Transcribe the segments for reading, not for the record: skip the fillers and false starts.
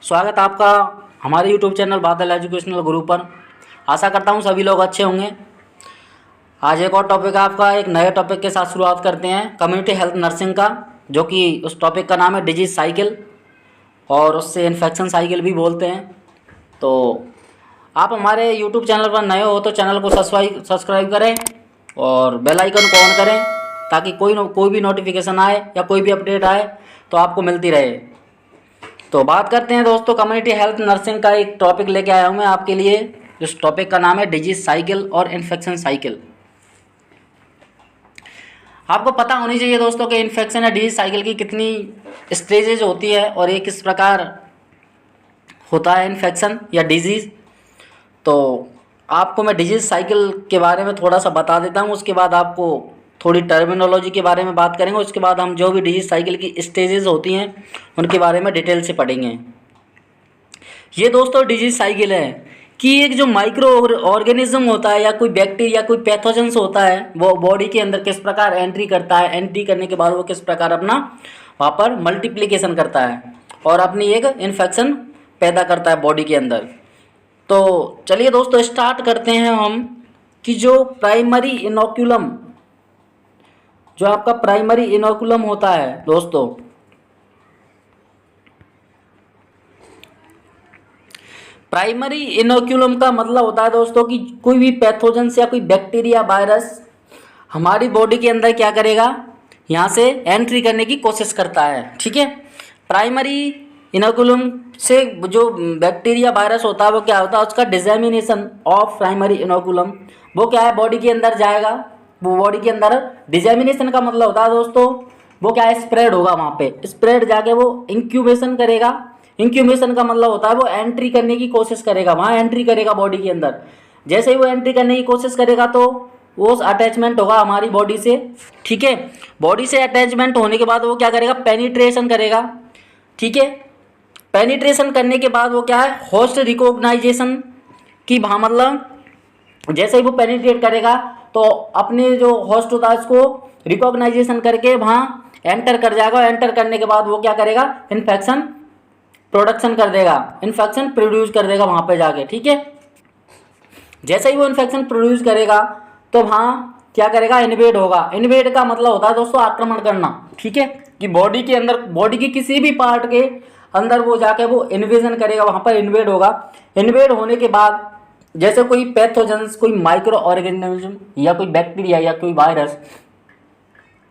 स्वागत है आपका हमारे यूट्यूब चैनल बादल एजुकेशनल गुरु पर। आशा करता हूँ सभी लोग अच्छे होंगे। आज एक और टॉपिक आपका एक नए टॉपिक के साथ शुरुआत करते हैं, कम्युनिटी हेल्थ नर्सिंग का, जो कि उस टॉपिक का नाम है डिजीज साइकिल और उससे इन्फेक्शन साइकिल भी बोलते हैं। तो आप हमारे यूट्यूब चैनल पर नए हो तो चैनल को सब्सक्राइब करें और बेल आइकन को ऑन करें ताकि कोई भी नोटिफिकेशन आए या कोई भी अपडेट आए तो आपको मिलती रहे। तो बात करते हैं दोस्तों, कम्युनिटी हेल्थ नर्सिंग का एक टॉपिक लेके आया हूँ मैं आपके लिए। इस टॉपिक का नाम है डिजीज साइकिल और इन्फेक्शन साइकिल। आपको पता होनी चाहिए दोस्तों कि इन्फेक्शन या डिजीज साइकिल की कितनी स्टेजेज होती है और ये किस प्रकार होता है इन्फेक्शन या डिजीज़। तो आपको मैं डिजीज साइकिल के बारे में थोड़ा सा बता देता हूँ, उसके बाद आपको थोड़ी टर्मिनोलॉजी के बारे में बात करेंगे। उसके बाद हम जो भी डिजीज साइकिल की स्टेजेस होती हैं उनके बारे में डिटेल से पढ़ेंगे। ये दोस्तों डिजीज साइकिल है कि एक जो माइक्रो ऑर्गेनिज्म होता है या कोई बैक्टीरिया कोई पैथोजेंस होता है वो बॉडी के अंदर किस प्रकार एंट्री करता है, एंट्री करने के बाद वो किस प्रकार अपना वहाँ पर मल्टीप्लिकेशन करता है और अपनी एक इन्फेक्शन पैदा करता है बॉडी के अंदर। तो चलिए दोस्तों स्टार्ट करते हैं हम कि जो प्राइमरी इनोकुलम, जो आपका प्राइमरी इनोकुलम होता है दोस्तों, प्राइमरी इनोकुलम का मतलब होता है दोस्तों कि कोई भी पैथोजेंस या कोई बैक्टीरिया वायरस हमारी बॉडी के अंदर क्या करेगा, यहाँ से एंट्री करने की कोशिश करता है। ठीक है, प्राइमरी इनोकुलम से जो बैक्टीरिया वायरस होता है वो क्या होता है, उसका डिसेमिनेशन ऑफ प्राइमरी इनोकुलम वो क्या है बॉडी के अंदर जाएगा। वो बॉडी के अंदर डिसेमिनेशन का मतलब होता है दोस्तों वो क्या है स्प्रेड होगा, वहाँ पे स्प्रेड जाके वो इंक्यूबेशन करेगा। इंक्यूबेशन का मतलब होता है वो एंट्री करने की कोशिश करेगा, वहाँ एंट्री करेगा बॉडी के अंदर। जैसे ही वो एंट्री करने की कोशिश करेगा तो वो अटैचमेंट होगा हमारी बॉडी से। ठीक है, बॉडी से अटैचमेंट होने के बाद वो क्या करेगा, पेनिट्रेशन करेगा। ठीक है, पेनिट्रेशन करने के बाद वो क्या है होस्ट रिकॉग्नाइजेशन की वहाँ मतलब जैसे ही वो पेनिट्रेट करेगा तो अपने जो होस्ट होता है उसको रिकॉग्नाइजेशन करके वहाँ एंटर कर जाएगा। एंटर करने के बाद वो क्या करेगा, इन्फेक्शन प्रोडक्शन कर देगा, इन्फेक्शन प्रोड्यूस कर देगा वहाँ पे जाके। ठीक है, जैसे ही वो इन्फेक्शन प्रोड्यूस करेगा तो वहाँ क्या करेगा, इन्वेड होगा। इन्वेड का मतलब होता है दोस्तों आक्रमण करना। ठीक है, कि बॉडी के अंदर बॉडी के किसी भी पार्ट के अंदर वो जाके वो इन्वेजन करेगा, वहाँ पर इन्वेड होगा। इन्वेड होने के बाद जैसे कोई पैथोजेंस कोई माइक्रो ऑर्गेनिज्म या कोई बैक्टीरिया या कोई वायरस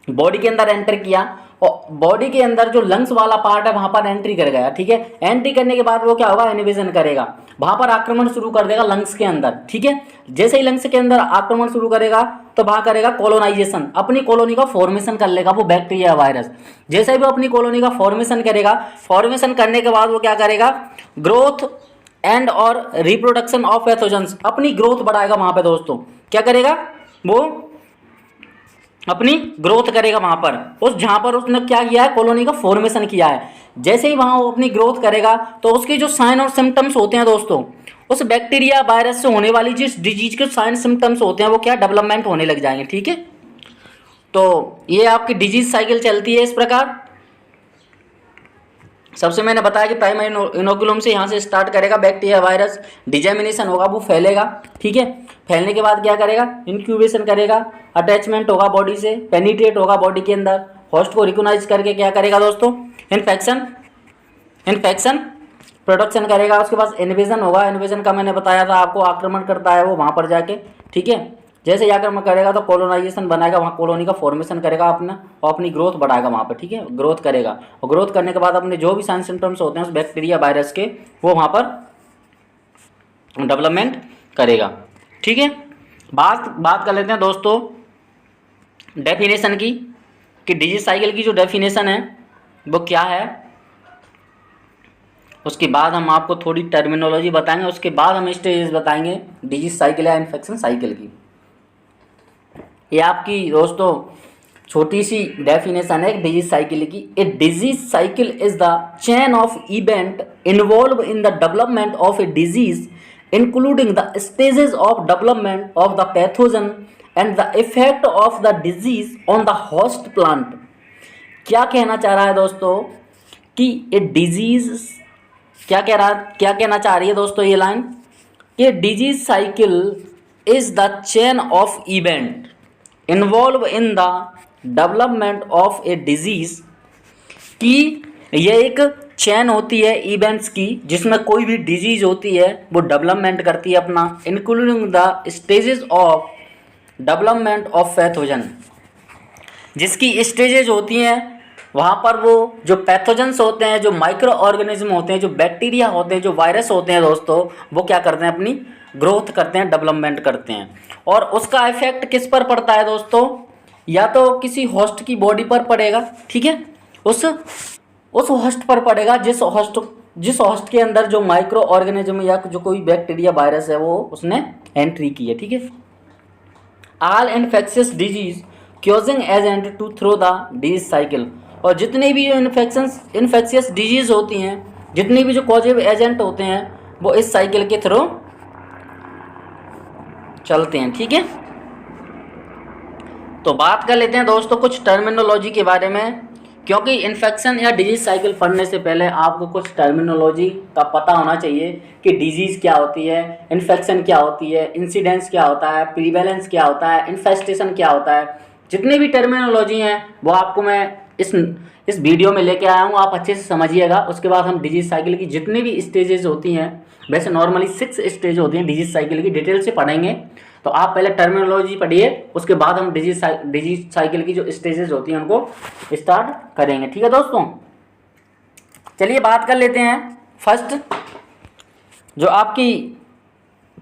बॉडी के अंदर एंटर किया और बॉडी के अंदर जो लंग्स वाला पार्ट है वहां पर एंट्री कर गया। ठीक है, एंट्री करने के बाद वो क्या होगा, इन्वेजन करेगा, वहां पर आक्रमण शुरू कर देगा लंग्स के अंदर। ठीक है, जैसे ही लंग्स के अंदर आक्रमण शुरू करेगा तो वहां करेगा कॉलोनाइजेशन, अपनी कॉलोनी का फॉर्मेशन कर लेगा वो बैक्टीरिया वायरस। जैसे ही वो अपनी कॉलोनी का फॉर्मेशन करेगा, फॉर्मेशन करने के बाद वो क्या करेगा, ग्रोथ एंड और रिप्रोडक्शन ऑफ पैथोजेंस, अपनी ग्रोथ बढ़ाएगा वहां पे दोस्तों। क्या करेगा, वो अपनी ग्रोथ करेगा वहां पर, उस जहां पर उसने क्या किया है, कॉलोनी का फॉर्मेशन किया है। जैसे ही वहां वो अपनी ग्रोथ करेगा तो उसके जो साइन और सिम्टम्स होते हैं दोस्तों, उस बैक्टीरिया वायरस से होने वाली जिस डिजीज के साइन सिम्टम्स होते हैं वो क्या डेवलपमेंट होने लग जाएंगे। ठीक है, तो ये आपकी डिजीज साइकिल चलती है इस प्रकार। सबसे मैंने बताया कि प्राइमरी इनोकुलम से यहाँ से स्टार्ट करेगा, बैक्टीरिया वायरस डिजेमिनेशन होगा, वो फैलेगा। ठीक है, फैलने के बाद क्या करेगा, इंक्यूबेशन करेगा, अटैचमेंट होगा बॉडी से, पेनिट्रेट होगा बॉडी के अंदर, होस्ट को रिकॉग्नाइज करके क्या करेगा दोस्तों, इन्फेक्शन प्रोडक्शन करेगा। उसके बाद इन्वेजन होगा, इन्वेजन का मैंने बताया था आपको, आक्रमण करता है वो वहाँ पर जाके। ठीक है, जैसे ही आक्रमण करेगा तो कॉलोनाइजेशन बनाएगा, वहाँ कॉलोनी का फॉर्मेशन करेगा अपना और अपनी ग्रोथ बढ़ाएगा वहाँ पर। ठीक है, ग्रोथ करेगा और ग्रोथ करने के बाद अपने जो भी साइन सिम्टम्स होते हैं उस बैक्टीरिया वायरस के वो वहाँ पर डेवलपमेंट करेगा। ठीक है, बात कर लेते हैं दोस्तों डेफिनेशन की कि डिजीज साइकिल की जो डेफिनेशन है वो क्या है। उसके बाद हम आपको थोड़ी टर्मिनोलॉजी बताएंगे, उसके बाद हम स्टेजेस बताएंगे डिजीज साइकिल या इन्फेक्शन साइकिल की। ये आपकी दोस्तों छोटी सी डेफिनेशन है डिजीज साइकिल की। A disease cycle is the chain of event involve in the development of a disease including the stages of development of the pathogen and the effect of the disease on the host plant. क्या कहना चाह रहा है दोस्तों कि a disease क्या कहना चाह रही है दोस्तों ये लाइन, कि disease cycle is the chain of event involve in the development of a disease, कि यह एक चैन होती है इवेंट्स की जिसमें कोई भी डिजीज होती है वो डेवलपमेंट करती है अपना, including the stages of development of pathogen, जिसकी स्टेजेज होती हैं वहाँ पर वो जो पैथोजेंस होते हैं, जो माइक्रो ऑर्गेनिज्म होते हैं, जो बैक्टीरिया होते हैं, जो वायरस होते हैं दोस्तों, वो क्या करते हैं, अपनी ग्रोथ करते हैं, डेवलपमेंट करते हैं। और उसका इफेक्ट किस पर पड़ता है दोस्तों, या तो किसी होस्ट की बॉडी पर पड़ेगा, ठीक है, उस होस्ट पर पड़ेगा जिस होस्ट के अंदर जो माइक्रो ऑर्गेनिज्म या जो कोई बैक्टीरिया वायरस है वो उसने एंट्री की है, ठीक है। All infectious disease causing agent to through the disease cycle, और जितनी भी इन्फेक्शियस डिजीज होती हैं, जितनी भी जो कॉजिव एजेंट होते हैं वो इस साइकिल के थ्रू चलते हैं, ठीक है। तो बात कर लेते हैं दोस्तों कुछ टर्मिनोलॉजी के बारे में, क्योंकि इन्फेक्शन या डिजीज साइकिल पढ़ने से पहले आपको कुछ टर्मिनोलॉजी का पता होना चाहिए कि डिजीज़ क्या होती है, इन्फेक्शन क्या होती है, इंसिडेंस क्या होता है, प्रीवेलेंस क्या होता है, इन्फेस्टेशन क्या होता है। जितनी भी टर्मिनोलॉजी हैं वो आपको मैं इस वीडियो में लेके आया हूँ, आप अच्छे से समझिएगा। उसके बाद हम डिजीज साइकिल की जितनी भी स्टेजेस होती हैं, वैसे नॉर्मली 6 स्टेज होती हैं डिजीज साइकिल की, डिटेल से पढ़ेंगे। तो आप पहले टर्मिनोलॉजी पढ़िए, उसके बाद हम डिजीज साइकिल की जो स्टेजेस होती हैं उनको स्टार्ट करेंगे, ठीक है दोस्तों। चलिए बात कर लेते हैं। फर्स्ट जो आपकी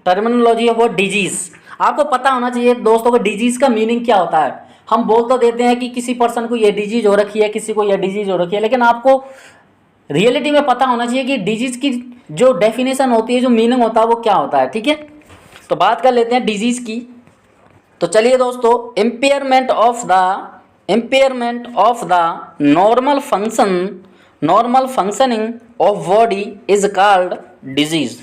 टर्मिनोलॉजी है वो डिजीज। आपको पता होना चाहिए दोस्तों को डिजीज का मीनिंग क्या होता है। हम बोल तो देते हैं कि किसी पर्सन को ये डिजीज हो रखी है, किसी को ये डिजीज हो रखी है, लेकिन आपको रियलिटी में पता होना चाहिए कि डिजीज की जो डेफिनेशन होती है, जो मीनिंग होता है वो क्या होता है, ठीक है। तो बात कर लेते हैं डिजीज की। तो चलिए दोस्तों, impairment of the normal functioning of body is called disease.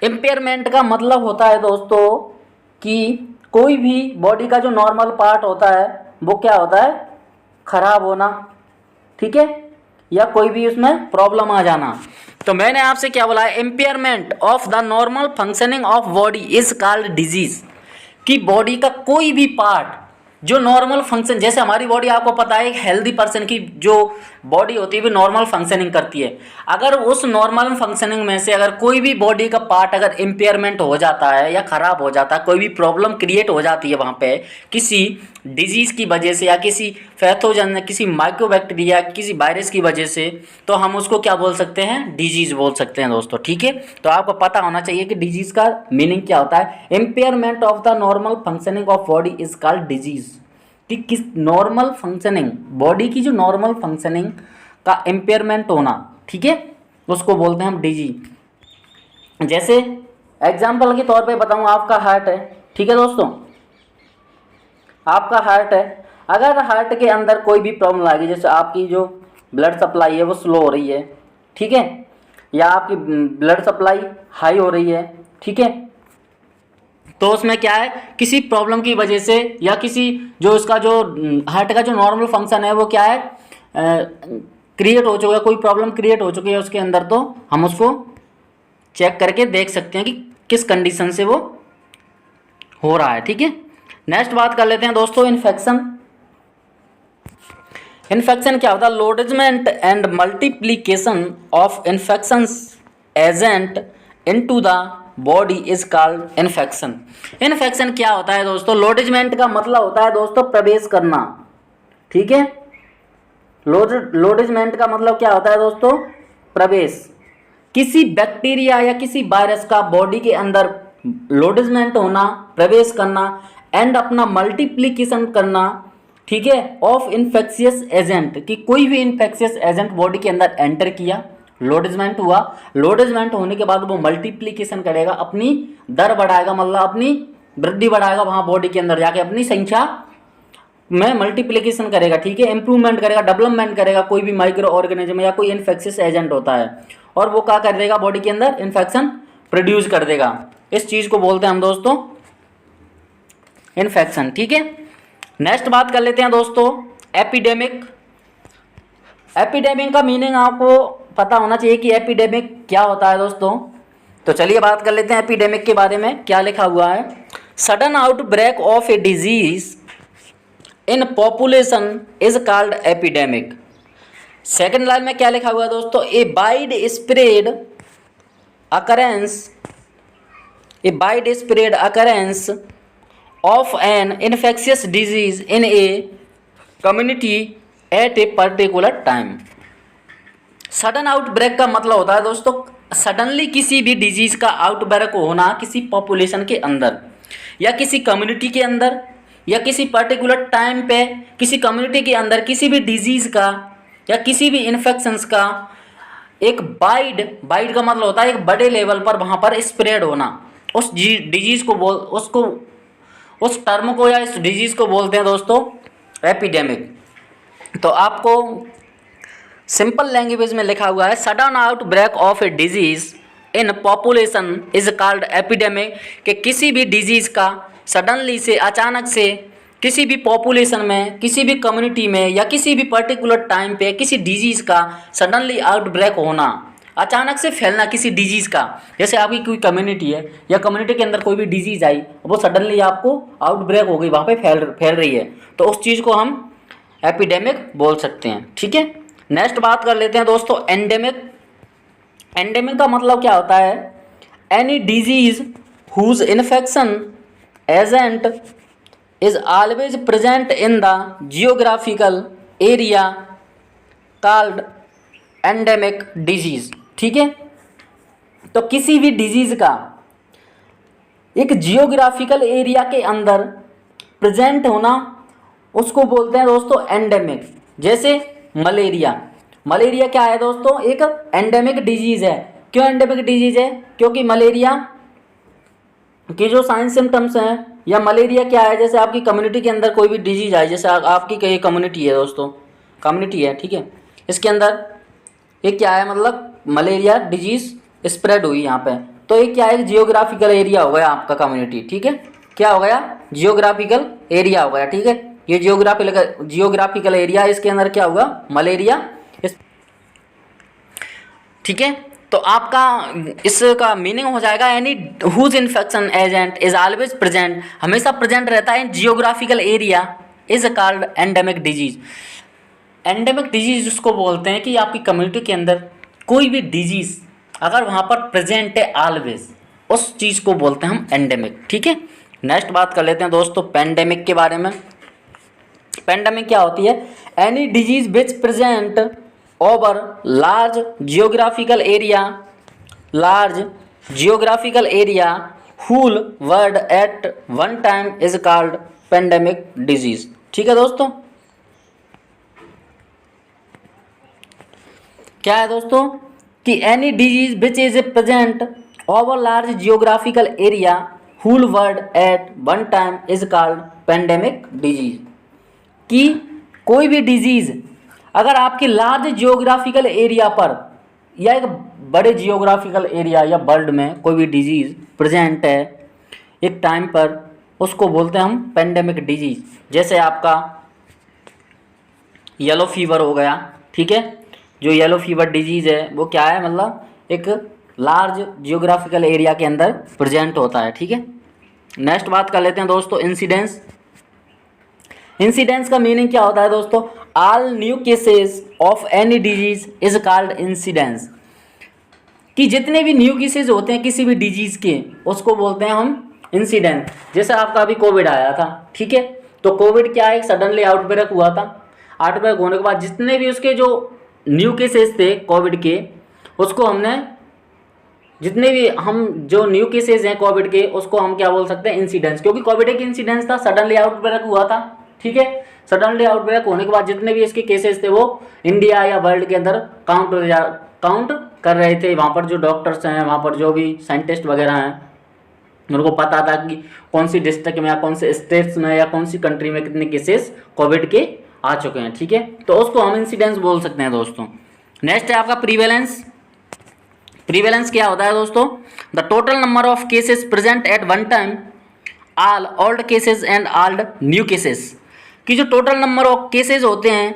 Impairment का मतलब होता है दोस्तों कि कोई भी बॉडी का जो नॉर्मल पार्ट होता है वो क्या होता है, खराब होना, ठीक है, या कोई भी उसमें प्रॉब्लम आ जाना। तो मैंने आपसे क्या बोला है, impairment of the normal functioning of body is called disease, कि बॉडी का कोई भी पार्ट जो नॉर्मल फंक्शन, जैसे हमारी बॉडी आपको पता है एक हेल्दी पर्सन की जो बॉडी होती है वो नॉर्मल फंक्शनिंग करती है। अगर उस नॉर्मल फंक्शनिंग में से अगर कोई भी बॉडी का पार्ट अगर इम्पेयरमेंट हो जाता है या ख़राब हो जाता है, कोई भी प्रॉब्लम क्रिएट हो जाती है वहाँ पे किसी डिजीज़ की वजह से या किसी पैथोजन, किसी माइक्रोबैक्टीरिया, किसी वायरस की वजह से, तो हम उसको क्या बोल सकते हैं, डिजीज़ बोल सकते हैं दोस्तों, ठीक है। तो आपको पता होना चाहिए कि डिजीज़ का मीनिंग क्या होता है। Impairment of the normal functioning of body is called disease, कि किस नॉर्मल फंक्शनिंग, बॉडी की जो नॉर्मल फंक्शनिंग का इम्पेयरमेंट होना, ठीक है, उसको बोलते हैं हम डिजीज। जैसे एग्जाम्पल के तौर पे बताऊं, आपका हार्ट है, ठीक है दोस्तों, आपका हार्ट है, अगर हार्ट के अंदर कोई भी प्रॉब्लम आ गई, जैसे आपकी जो ब्लड सप्लाई है वो स्लो हो रही है, ठीक है, या आपकी ब्लड सप्लाई हाई हो रही है, ठीक है, तो उसमें क्या है, किसी प्रॉब्लम की वजह से या किसी जो उसका जो हार्ट का जो नॉर्मल फंक्शन है वो क्या है, क्रिएट हो चुका है, कोई प्रॉब्लम क्रिएट हो चुकी है उसके अंदर, तो हम उसको चेक करके देख सकते हैं कि किस कंडीशन से वो हो रहा है, ठीक है। नेक्स्ट बात कर लेते हैं दोस्तों, इन्फेक्शन। इन्फेक्शन क्या होता है, lodgement and multiplication of infectious agent into the body is called infection. Infection क्या होता है दोस्तों, लोडेजमेंट का मतलब होता है दोस्तों प्रवेश करना, ठीक है। लोडेजमेंट का मतलब क्या होता है दोस्तों, प्रवेश। किसी बैक्टीरिया या किसी वायरस का बॉडी के अंदर लोडेजमेंट होना, प्रवेश करना, एंड अपना मल्टीप्लीकेशन करना, ठीक है, ऑफ इन्फेक्शियस एजेंट, कि कोई भी इन्फेक्शियस एजेंट बॉडी के अंदर एंटर किया, लोडेजमेंट हुआ, लोडेजमेंट होने के बाद वो मल्टीप्लीकेशन करेगा, अपनी दर बढ़ाएगा, मतलब अपनी वृद्धि बढ़ाएगा, वहाँ बॉडी के अंदर जाके अपनी संख्या में मल्टीप्लीकेशन करेगा, ठीक है, इंप्रूवमेंट करेगा, डेवलपमेंट करेगा, कोई भी माइक्रो ऑर्गेनिज्म या कोई इन्फेक्शियस एजेंट होता है, और वो क्या कर देगा, बॉडी के अंदर इन्फेक्शन प्रोड्यूस कर देगा। इस चीज़ को बोलते हैं हम दोस्तों इन्फेक्शन, ठीक है। नेक्स्ट बात कर लेते हैं दोस्तों, एपिडेमिक। एपिडेमिक का मीनिंग आपको पता होना चाहिए कि एपिडेमिक क्या होता है दोस्तों। तो चलिए बात कर लेते हैं एपिडेमिक के बारे में। क्या लिखा हुआ है, sudden outbreak of a disease in population is called epidemic. Second line में क्या लिखा हुआ है दोस्तों, a wide spread occurrence of an infectious disease in a community at a particular time. Sudden outbreak का मतलब होता है दोस्तों सडनली किसी भी डिजीज का आउटब्रेक होना किसी पॉपुलेशन के अंदर या किसी कम्युनिटी के अंदर या किसी पर्टिकुलर टाइम पे किसी कम्युनिटी के अंदर किसी भी डिजीज का या किसी भी इन्फेक्शंस का एक वाइड का मतलब होता है एक बड़े लेवल पर वहाँ पर स्प्रेड होना। उस डिजीज को उस टर्म को या इस डिजीज को बोलते हैं दोस्तों एपिडेमिक। तो आपको सिंपल लैंग्वेज में लिखा हुआ है, sudden outbreak of a disease in population is called epidemic, कि किसी भी डिजीज का सडनली से अचानक से किसी भी पॉपुलेशन में किसी भी कम्युनिटी में या किसी भी पर्टिकुलर टाइम पे किसी डिजीज़ का सडनली आउटब्रेक होना, अचानक से फैलना किसी डिजीज़ का। जैसे आपकी कोई कम्युनिटी है या कम्युनिटी के अंदर कोई भी डिजीज़ आई, वो सडनली आपको आउटब्रेक हो गई, वहाँ पे फैल रही है, तो उस चीज़ को हम एपिडेमिक बोल सकते हैं। ठीक है, नेक्स्ट बात कर लेते हैं दोस्तों एंडेमिक। एंडेमिक का मतलब क्या होता है, any disease whose infection agent is always present in the geographical area called endemic disease। ठीक है, तो किसी भी डिजीज़ का एक जियोग्राफिकल एरिया के अंदर प्रेजेंट होना उसको बोलते हैं दोस्तों एंडेमिक। जैसे मलेरिया क्या है दोस्तों, एक एंडेमिक डिजीज़ है। क्यों एंडेमिक डिजीज़ है, क्योंकि मलेरिया के जो साइन सिम्टम्स हैं या मलेरिया क्या है, जैसे आपकी कम्युनिटी के अंदर कोई भी डिजीज आए, जैसे आपकी कहीं कम्युनिटी है दोस्तों, कम्युनिटी है, ठीक है, इसके अंदर ये क्या है, मतलब मलेरिया डिजीज स्प्रेड हुई यहाँ पे, तो ये क्या है, जियोग्राफिकल एरिया हो गया आपका कम्युनिटी। ठीक है, क्या हो गया, जियोग्राफिकल एरिया हो गया। ठीक है, ये जियोग्राफिकल एरिया, इसके अंदर क्या होगा, मलेरिया। ठीक है, तो आपका इसका मीनिंग हो जाएगा any whose infection agent is always present, हमेशा प्रेजेंट रहता है in geographical area is called endemic disease. Endemic disease उसको बोलते हैं कि आपकी कम्युनिटी के अंदर कोई भी डिजीज अगर वहाँ पर प्रेजेंट है ऑलवेज, उस चीज़ को बोलते हैं हम एंडेमिक। ठीक है, नेक्स्ट बात कर लेते हैं दोस्तों पेंडेमिक के बारे में। पेंडेमिक क्या होती है, any disease which present over large geographical area whole world at one time is called pandemic disease. ठीक है दोस्तों, क्या है दोस्तों कि any disease which is present over large geographical area whole world at one time is called pandemic disease. कि कोई भी डिजीज अगर आपके लार्ज जियोग्राफिकल एरिया पर या एक बड़े जियोग्राफिकल एरिया या वर्ल्ड में कोई भी डिजीज़ प्रेजेंट है एक टाइम पर, उसको बोलते हैं हम पेंडेमिक डिजीज़। जैसे आपका येलो फीवर हो गया। ठीक है, जो येलो फीवर डिजीज़ है वो क्या है, मतलब एक लार्ज जियोग्राफिकल एरिया के अंदर प्रेजेंट होता है। ठीक है, नेक्स्ट बात कर लेते हैं दोस्तों इंसिडेंस। इंसिडेंस का मीनिंग क्या होता है दोस्तों, all new cases of any disease is called incidence. कि जितने भी न्यू केसेस होते हैं किसी भी डिजीज के उसको बोलते हैं हम इंसिडेंस। जैसे आपका अभी कोविड आया था, ठीक है, तो कोविड क्या है, सडनली आउटब्रेक हुआ था। आउटब्रेक होने के बाद जितने भी उसके जो न्यू केसेस थे कोविड के, उसको हमने जितने भी हम जो न्यू केसेस हैं कोविड के उसको हम क्या बोल सकते हैं, इंसिडेंस। क्योंकि कोविड एक इंसिडेंस था, सडनली आउटब्रेक हुआ था। ठीक है, सडनली आउटब्रेक होने के बाद जितने भी इसके केसेस थे वो इंडिया या वर्ल्ड के अंदर काउंट कर रहे थे। वहाँ पर जो डॉक्टर्स हैं, वहाँ पर जो भी साइंटिस्ट वगैरह हैं, उनको पता था कि कौन सी डिस्ट्रिक्ट में या कौन से स्टेट्स में या कौन सी कंट्री में कितने केसेस कोविड के आ चुके हैं। ठीक है, तो उसको हम इंसिडेंस बोल सकते हैं दोस्तों। नेक्स्ट है आपका प्रीवेलेंस। प्रीवेलेंस क्या होता है दोस्तों, the total number of cases present at one time, all old cases and old new cases. कि जो टोटल नंबर ऑफ केसेस होते हैं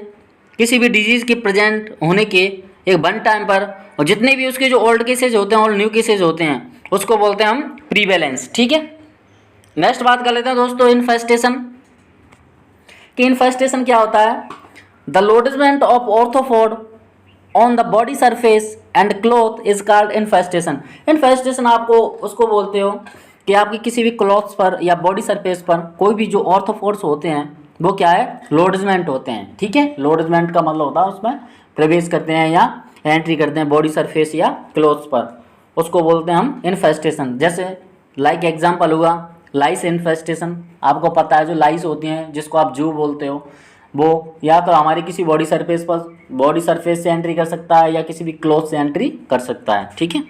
किसी भी डिजीज़ के प्रेजेंट होने के एक वन टाइम पर, और जितने भी उसके जो ओल्ड केसेज होते हैं और न्यू केसेज होते हैं उसको बोलते हैं हम प्रीवेलेंस। ठीक है, नेक्स्ट बात कर लेते हैं दोस्तों इन्फेस्टेशन कि इन्फेस्टेशन क्या होता है। The lodgement of arthropod on the body surface and cloth is called infestation. Infestation आपको उसको बोलते हो कि आपकी किसी भी क्लॉथ्स पर या बॉडी सरफेस पर कोई भी जो ऑर्थोपोड्स होते हैं वो क्या है, लॉडजमेंट होते हैं। ठीक है, लॉडजमेंट का मतलब होता है उसमें प्रवेश करते हैं या एंट्री करते हैं बॉडी सरफेस या क्लॉथ्स पर, उसको बोलते हैं हम इन्फेस्टेशन। जैसे लाइक एग्जांपल हुआ लाइस इन्फेस्टेशन, आपको पता है जो लाइस होती हैं जिसको आप जू बोलते हो, वो या तो हमारी किसी बॉडी सरफेस से एंट्री कर सकता है या किसी भी क्लॉथ से एंट्री कर सकता है। ठीक है,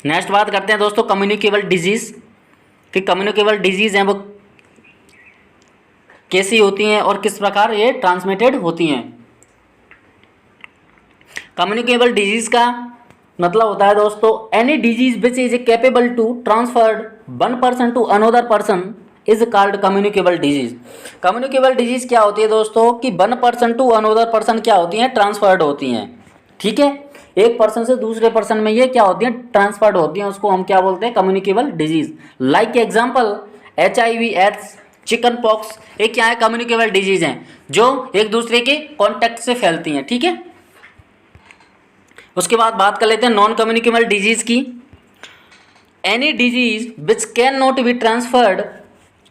नेक्स्ट बात करते हैं दोस्तों कम्युनिकेबल डिजीज कि कम्युनिकेबल डिजीज हैं वो कैसी होती हैं और किस प्रकार ये ट्रांसमिटेड होती हैं। कम्युनिकेबल डिजीज का मतलब होता है दोस्तों any disease which is capable to transferred one person to another person is called communicable disease. Communicable disease क्या होती है दोस्तों कि one person to another person क्या होती हैं, ट्रांसफर्ड होती हैं। ठीक है, एक पर्सन से दूसरे पर्सन में ये क्या होती हैं, ट्रांसफर्ड होती हैं, उसको हम क्या बोलते हैं, communicable disease. Like example HIV AIDS chicken pox, ये क्या है, कम्युनिकेबल डिजीज हैं जो एक दूसरे के कॉन्टेक्ट से फैलती हैं। ठीक है, उसके बाद बात कर लेते हैं नॉन कम्युनिकेबल डिजीज की। Any disease which can not be transferred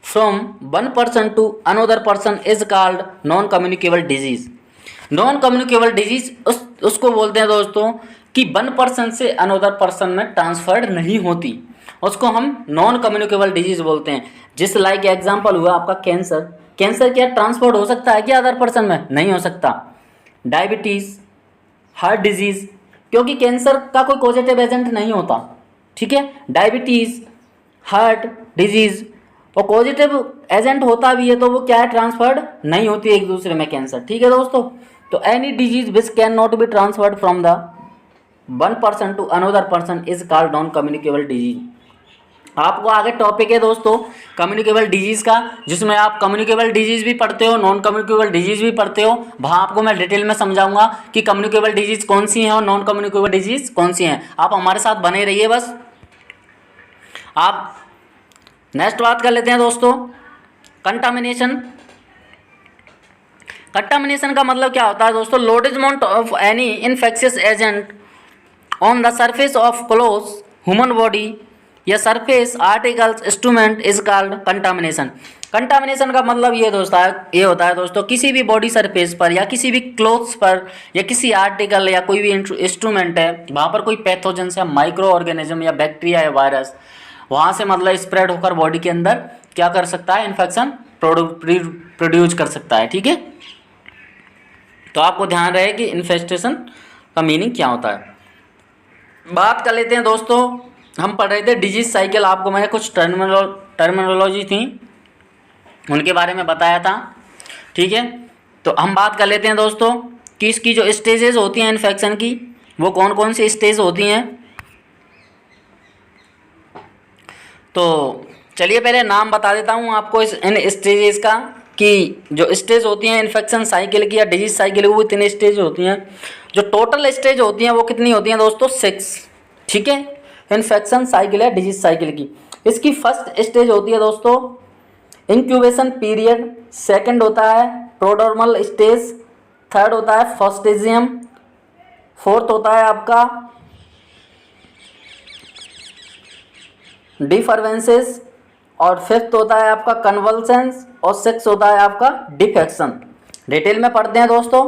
from one person to another person is called non communicable disease. Non communicable disease उसको बोलते हैं दोस्तों कि वन पर्सन से अनदर पर्सन में ट्रांसफर्ड नहीं होती, उसको हम नॉन कम्युनिकेबल डिजीज बोलते हैं। जिस लाइक एग्जांपल हुआ आपका कैंसर, कैंसर क्या ट्रांसफर्ड हो सकता है क्या अदर पर्सन में, नहीं हो सकता। डायबिटीज, हार्ट डिजीज, क्योंकि कैंसर का कोई पॉजिटिव एजेंट नहीं होता। ठीक है, डायबिटीज, हार्ट डिजीज और पॉजिटिव एजेंट होता भी है तो वो क्या है, ट्रांसफर्ड नहीं होती एक दूसरे में कैंसर। ठीक है दोस्तों, तो any disease which can not be transferred from the one person to another person is called non communicable disease. आपको आगे टॉपिक है दोस्तों कम्युनिकेबल डिजीज का, जिसमें आप कम्युनिकेबल डिजीज भी पढ़ते हो, नॉन कम्युनिकेबल डिजीज भी पढ़ते हो। वहाँ आपको मैं डिटेल में समझाऊंगा कि कम्युनिकेबल डिजीज कौन सी हैं और नॉन कम्युनिकेबल डिजीज कौन सी हैं। आप हमारे साथ बने रहिए बस। आप नेक्स्ट बात कर लेते हैं दोस्तों कंटामिनेशन। कंटामिनेशन का मतलब क्या होता है दोस्तों, lodgement of any infectious agent on the surface of cloth human body या surface articles instrument is called contamination. Contamination का मतलब ये होता है दोस्तों किसी भी बॉडी सरफेस पर या किसी भी क्लोथ्स पर या किसी आर्टिकल या कोई भी इंस्ट्रूमेंट है वहाँ पर कोई पैथोजेंस या माइक्रो ऑर्गेनिज्म या बैक्टीरिया या वायरस वहाँ से मतलब स्प्रेड होकर बॉडी के अंदर क्या कर सकता है, इन्फेक्शन प्रोड्यूस कर सकता है। ठीक है, तो आपको ध्यान रहे कि इन्फेस्टेशन का मीनिंग क्या होता है। बात कर लेते हैं दोस्तों, हम पढ़ रहे थे डिजीज साइकिल, आपको मैंने कुछ टर्मिनोलॉजी थी उनके बारे में बताया था। ठीक है, तो हम बात कर लेते हैं दोस्तों कि इसकी जो स्टेजेस होती हैं इन्फेक्शन की वो कौन कौन सी स्टेज होती हैं। तो चलिए पहले नाम बता देता हूँ आपको इन स्टेजेस का कि जो स्टेज होती हैं इन्फेक्शन साइकिल की या डिजीज साइकिल की वो 3 स्टेज होती हैं। जो टोटल स्टेज होती हैं वो कितनी होती हैं दोस्तों, 6। ठीक है, इन्फेक्शन साइकिल है डिजीज साइकिल की। इसकी फर्स्ट स्टेज होती है दोस्तों इंक्यूबेशन पीरियड, सेकंड होता है प्रोडर्मल स्टेज, थर्ड होता है फॉस्टेजियम, फोर्थ होता है आपका डिफरवेंसेस और फिफ्थ होता है आपका कन्वल्सेंस और सिक्स होता है आपका डिफेक्शन। डिटेल में पढ़ते हैं दोस्तों।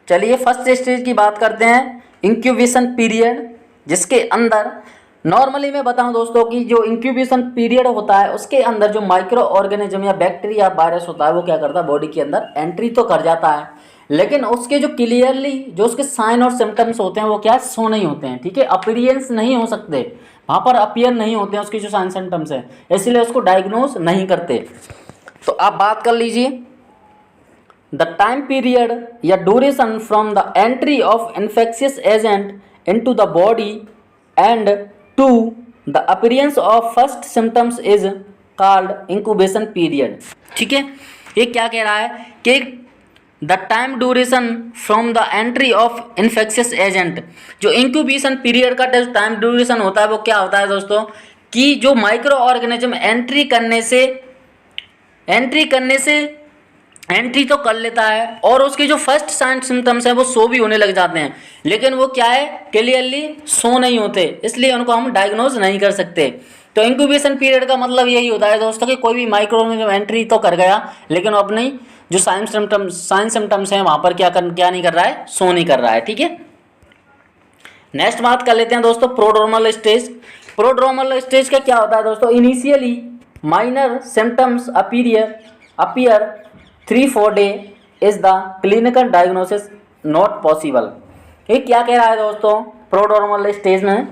चलिए फर्स्ट स्टेज की बात करते हैं इंक्यूबेशन पीरियड, जिसके अंदर नॉर्मली मैं बताऊं दोस्तों कि जो इंक्यूबेशन पीरियड होता है उसके अंदर जो माइक्रो ऑर्गेनिज्म या बैक्टीरिया वायरस होता है वो क्या करता है, बॉडी के अंदर एंट्री तो कर जाता है, लेकिन उसके जो क्लियरली जो उसके साइन और सिम्टम्स होते हैं वो क्या शो नहीं होते हैं। ठीक है, अपीयरेंस नहीं हो सकते, वहाँ पर अपीयर नहीं होते हैं उसके जो साइन सिम्टम्स है, इसलिए उसको डायग्नोज नहीं करते। तो आप बात कर लीजिए द टाइम पीरियड या duration from the entry of infectious agent into the body and to the appearance of first symptoms is called incubation period. ठीक है, ये क्या कह रहा है कि the time duration from the entry of infectious agent. जो इंक्यूबेशन पीरियड का टाइम ड्यूरेशन होता है वो क्या होता है दोस्तों कि जो माइक्रो ऑर्गेनिज्म एंट्री तो कर लेता है और उसके जो फर्स्ट साइन सिम्टम्स हैं वो शो भी होने लग जाते हैं, लेकिन वो क्या है क्लियरली शो नहीं होते, इसलिए उनको हम डायग्नोज नहीं कर सकते। तो इंक्यूबेशन पीरियड का मतलब यही होता है दोस्तों कि कोई भी माइक्रो ऑर्गेनिज्म एंट्री तो कर गया लेकिन वो अपनी जो साइन सिम्टम्स हैं वहाँ पर क्या नहीं कर रहा है, शो नहीं कर रहा है। ठीक है, नेक्स्ट बात कर लेते हैं दोस्तों प्रोड्रोमल स्टेज। प्रोड्रोमल स्टेज का क्या होता है दोस्तों, initially minor symptoms appear 3-4 day is the clinical diagnosis not possible. ये क्या कह रहा है दोस्तों प्रोड्रोमल स्टेज में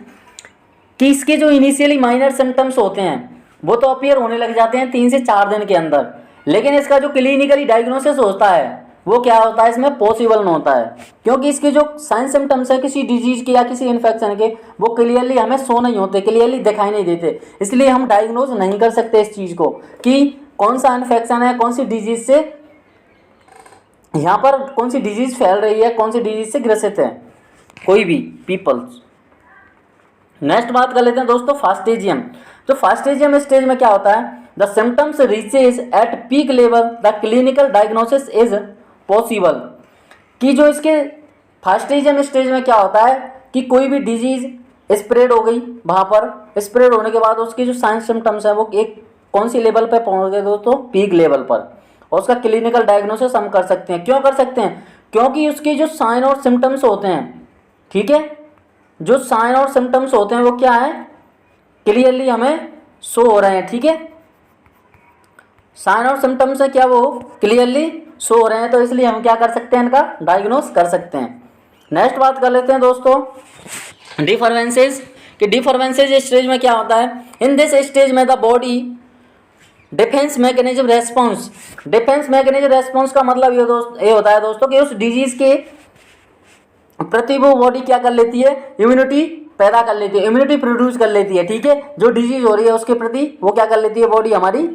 कि इसके जो इनिशियली माइनर सिम्टम्स होते हैं वो तो अपीयर होने लग जाते हैं 3 से 4 दिन के अंदर, लेकिन इसका जो क्लिनिकली डायग्नोसिस होता है वो क्या होता है, इसमें पॉसिबल नहीं होता है, क्योंकि इसके जो साइन सिम्टम्स है किसी डिजीज के या किसी इन्फेक्शन के वो क्लियरली हमें शो नहीं होते, क्लियरली दिखाई नहीं देते, इसलिए हम डायग्नोज नहीं कर सकते इस चीज़ को कि कौन सा इन्फेक्शन है, कौन सी डिजीज से यहाँ पर कौन सी डिजीज फैल रही है, कौन सी डिजीज से ग्रसित है कोई भी पीपल्स। नेक्स्ट बात कर लेते हैं दोस्तों फास्टेजियम। तो फास्टेजियम स्टेज में क्या होता है, the symptoms reaches at peak level the clinical diagnosis is possible. कि जो इसके फास्टेजियम स्टेज में क्या होता है कि कोई भी डिजीज स्प्रेड हो गई, वहाँ पर स्प्रेड होने के बाद उसके जो साइन सिम्टम्स है वो एक कौन सी लेवल पर पहुँच गए दोस्तों, पीक लेवल पर, और उसका क्लिनिकल डायग्नोसिस हम कर सकते हैं। क्यों कर सकते हैं, क्योंकि उसके जो साइन और सिम्टम्स होते हैं, ठीक है, जो साइन और सिम्टम्स होते हैं वो क्या है, क्लियरली हमें शो हो रहे हैं। ठीक है, साइन और सिम्टम्स है क्या वो क्लियरली शो हो रहे हैं, तो इसलिए हम क्या कर सकते हैं, इनका डायग्नोस कर सकते हैं। नेक्स्ट बात कर लेते हैं दोस्तों डिफरेंसेस। कि डिफरेंसेस स्टेज में क्या होता है, इन दिस स्टेज में the body defence mechanism response. Defence mechanism response का मतलब ये होता है दोस्तों कि उस डिजीज के प्रति वो बॉडी क्या कर लेती है, इम्यूनिटी पैदा कर लेती है, इम्यूनिटी प्रोड्यूस कर लेती है। ठीक है, जो डिजीज हो रही है उसके प्रति वो क्या कर लेती है, बॉडी हमारी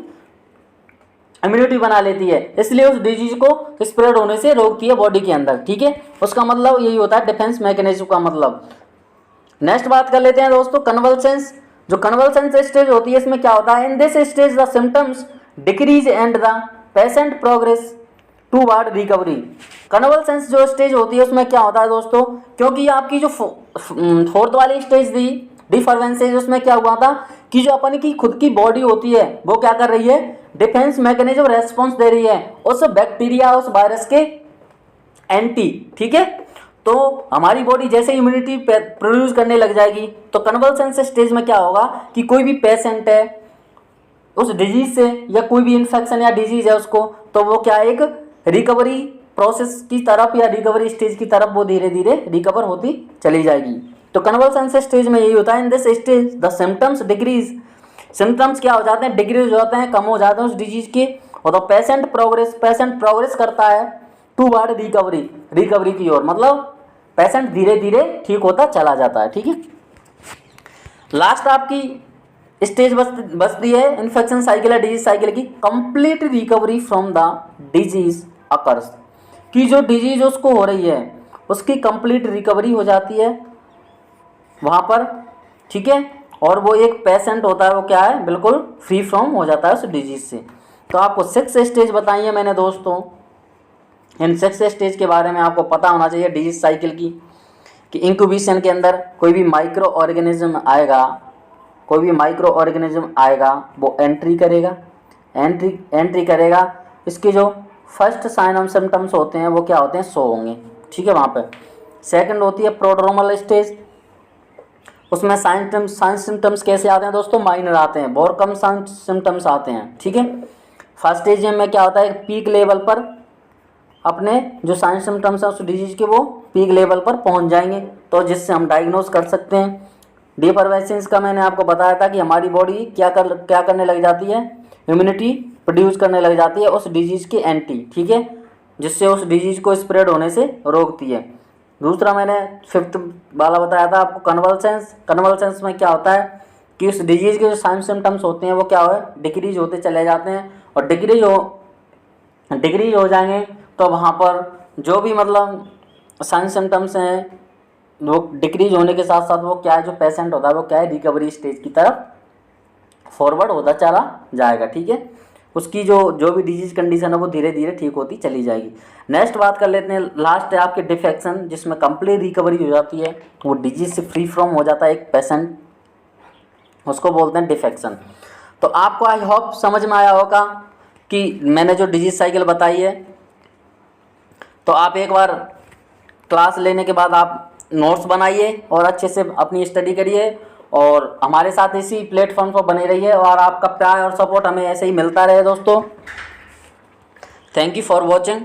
इम्यूनिटी बना लेती है, इसलिए उस डिजीज को स्प्रेड होने से रोकती है बॉडी के अंदर। ठीक है, उसका मतलब यही होता है डिफेंस मैकेनिज्म का मतलब। नेक्स्ट बात कर लेते हैं दोस्तों कन्वल्सेंस। जो कन्वल्सेंस स्टेज होती है इसमें क्या होता है, in this stage the symptoms decrease and the patient progress toward recovery. Convalescence जो स्टेज होती है उसमें क्या होता है दोस्तों, क्योंकि आपकी जो फोर्थ वाली स्टेज थी डिफरेंसेस, उसमें क्या हुआ था कि जो अपन की खुद की बॉडी होती है वो क्या कर रही है, डिफेंस मैकेनिज्म रेस्पॉन्स दे रही है उस बैक्टीरिया उस वायरस के एंटी। ठीक है, तो हमारी बॉडी जैसे इम्यूनिटी प्रोड्यूस करने लग जाएगी, तो कन्वल्सेंस स्टेज में क्या होगा कि कोई भी पेशेंट है उस डिजीज से या कोई भी इन्फेक्शन या डिजीज है उसको, तो वो क्या एक रिकवरी प्रोसेस की तरफ या रिकवरी स्टेज की तरफ वो धीरे धीरे रिकवर होती चली जाएगी। तो कन्वल्सेंस स्टेज में यही होता है, in this stage the symptoms decrease. Symptoms क्या हो जाते हैं, डिक्रीज हो जाते हैं, कम हो जाते हैं उस डिजीज के, और तो पेशेंट प्रोग्रेस करता है टूवर्ड रिकवरी की ओर, मतलब पेशेंट धीरे धीरे ठीक होता चला जाता है। ठीक है, लास्ट आपकी स्टेज बचती है इन्फेक्शन साइकिल या डिजीज साइकिल की, complete recovery from the disease occurs. कि जो डिजीज उसको हो रही है उसकी कंप्लीट रिकवरी हो जाती है वहाँ पर। ठीक है, और वो एक पेशेंट होता है वो क्या है, बिल्कुल फ्री फ्रॉम हो जाता है उस डिजीज से। तो आपको 6 स्टेज बताई है मैंने दोस्तों, इन 6 स्टेज के बारे में आपको पता होना चाहिए डिजीज साइकिल की, कि इंक्यूबेशन के अंदर कोई भी माइक्रो ऑर्गेनिज्म आएगा वो एंट्री करेगा, इसके जो फर्स्ट साइन और सिम्टम्स होते हैं वो क्या होते हैं, शो होंगे। ठीक है, वहाँ पे सेकंड होती है प्रोड्रोमल स्टेज, उसमें साइन सिम्टम्स कैसे आते हैं दोस्तों, माइनर आते हैं, बहुत कम साइन सिम्टम्स आते हैं। ठीक है, फर्स्ट स्टेज में क्या होता है, पीक लेवल पर अपने जो साइन सिम्टम्स हैं उस डिजीज के वो पीक लेवल पर पहुंच जाएंगे, तो जिससे हम डायग्नोज कर सकते हैं। डिफरेंसेस का मैंने आपको बताया था कि हमारी बॉडी क्या करने लग जाती है, इम्यूनिटी प्रोड्यूस करने लग जाती है उस डिजीज़ के एंटी। ठीक है, जिससे उस डिजीज़ को स्प्रेड होने से रोकती है। दूसरा मैंने 5th वाला बताया था आपको कन्वल्सेंस में क्या होता है कि उस डिजीज़ के जो साइन सिम्टम्स होते हैं वो क्या हो डिक्रीज होते चले जाते हैं, और डिक्रीज हो जाएंगे तो वहाँ पर जो भी मतलब साइन सिम्टम्स हैं वो डिक्रीज होने के साथ साथ वो क्या है, जो पेशेंट होता है वो क्या है, रिकवरी स्टेज की तरफ फॉरवर्ड होता चला जाएगा। ठीक है, उसकी जो जो भी डिजीज कंडीशन है वो धीरे धीरे ठीक होती चली जाएगी। नेक्स्ट बात कर लेते हैं, लास्ट है आपके डिफेक्शन, जिसमें कंप्लीट रिकवरी हो जाती है, वो डिजीज से फ्री फ्रॉम हो जाता है एक पेशेंट, उसको बोलते हैं डिफेक्शन। तो आपको आई होप समझ में आया होगा कि मैंने जो डिजीज साइकिल बताई है। तो आप एक बार क्लास लेने के बाद आप नोट्स बनाइए और अच्छे से अपनी स्टडी करिए और हमारे साथ इसी प्लेटफॉर्म पर बने रहिए और आपका प्यार और सपोर्ट हमें ऐसे ही मिलता रहे दोस्तों। Thank you for watching.